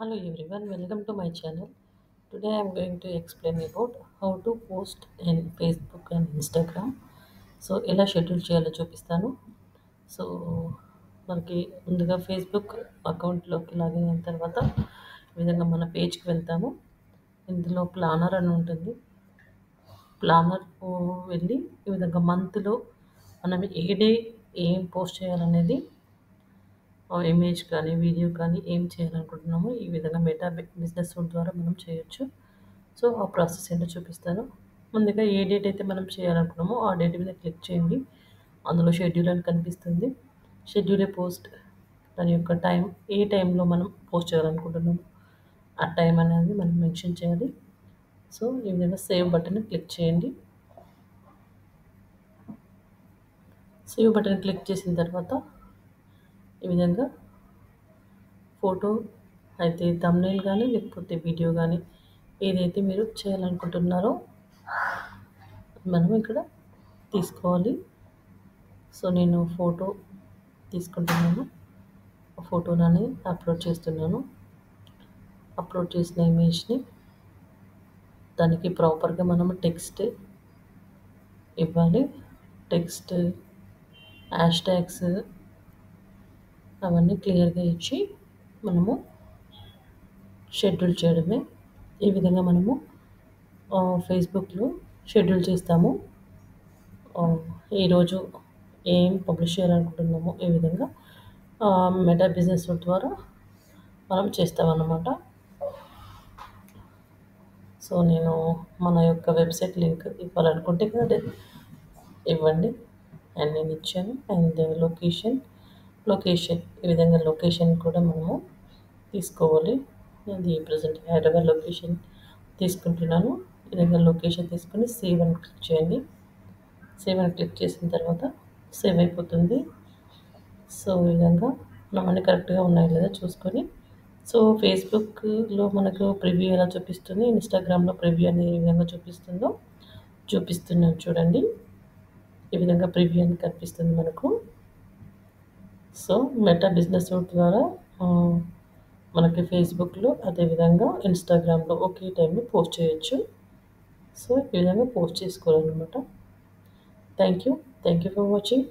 Hello everyone, welcome to my channel. Today I am going to explain about how to post in Facebook and Instagram. So ఎలా schedule చేయాలో చూపిస్తాను. So మనకి ముందుగా Facebook అకౌంట్లోకి login అయిన తర్వాత ఈ విధంగా మన పేజ్కి వెళ్తాము. ఇందులో ప్లానర్ అని ఉంటుంది. ప్లానర్ వెళ్ళి ఈ విధంగా మంత్లో మనం ఏ డే ఏం పోస్ట్ చేయాలనేది ఇమేజ్ కానీ వీడియో కానీ ఏం చేయాలనుకుంటున్నామో ఈ విధంగా మెటా బిజినెస్ సూట్ ద్వారా మనం చేయొచ్చు. సో ఆ ప్రాసెస్ ఏంటో చూపిస్తాను. ముందుగా ఏ డేట్ అయితే మనం చేయాలనుకున్నామో ఆ డేట్ మీద క్లిక్ చేయండి. అందులో షెడ్యూల్ అని కనిపిస్తుంది. షెడ్యూల్ ఏ పోస్ట్ దాని యొక్క టైం, ఏ టైంలో మనం పోస్ట్ చేయాలనుకుంటున్నామో ఆ టైం అనేది మనం మెన్షన్ చేయాలి. సో ఈ విధంగా సేవ్ బటన్ క్లిక్ చేయండి. సేవ్ బటన్ క్లిక్ చేసిన తర్వాత ఈ విధంగా ఫోటో అయితే థంబ్నెయిల్ కానీ లేకపోతే వీడియో కానీ ఏదైతే మీరు చేయాలనుకుంటున్నారో మనం ఇక్కడ తీసుకోవాలి. సో నేను ఫోటో తీసుకుంటున్నాను. ఆ ఫోటోని అప్లోడ్ చేస్తున్నాను. అప్లోడ్ చేసిన ఇమేజ్ని దానికి ప్రాపర్గా మనం టెక్స్ట్ ఇవ్వాలి. టెక్స్ట్, హ్యాష్ ట్యాగ్స్ అవన్నీ క్లియర్గా ఇచ్చి మనము షెడ్యూల్ చేయడమే. ఈ విధంగా మనము ఫేస్బుక్లో షెడ్యూల్ చేస్తాము. ఈరోజు ఏం పబ్లిష్ చేయాలనుకుంటున్నామో ఈ విధంగా మెటా బిజినెస్ ద్వారా మనం చేస్తామన్నమాట. సో నేను మన యొక్క వెబ్సైట్ లింక్ ఇవ్వాలనుకుంటే ఇక్కడ ఇవ్వండి అండ్ నేను ఇచ్చాను. అండ్ లొకేషన్ ఈ విధంగా లొకేషన్ కూడా మనము తీసుకోవాలి. అది ప్రజెంట్ హైదరాబాద్ లొకేషన్ తీసుకుంటున్నాను. ఈ విధంగా లొకేషన్ తీసుకొని సేవ్ అని క్లిక్ చేయండి. సేవ్ అని క్లిక్ చేసిన తర్వాత సేవ్ అయిపోతుంది. సో ఈ విధంగా మనకి కరెక్ట్గా ఉన్నాయో లేదా చూసుకొని, సో ఫేస్బుక్లో మనకు ప్రివ్యూ ఎలా చూపిస్తుంది, ఇన్స్టాగ్రామ్లో ప్రివ్యూ అనేది ఏ విధంగా చూపిస్తున్నాను చూడండి. ఈ విధంగా ప్రివ్యూ అని కనిపిస్తుంది మనకు. సో మెటా బిజినెస్ సూట్ ద్వారా మనకి ఫేస్బుక్లో అదేవిధంగా ఇన్స్టాగ్రామ్లో ఒకే టైంలో పోస్ట్ చేయొచ్చు. సో ఈ విధంగా పోస్ట్ చేసుకోవాలన్నమాట. Thank you for watching.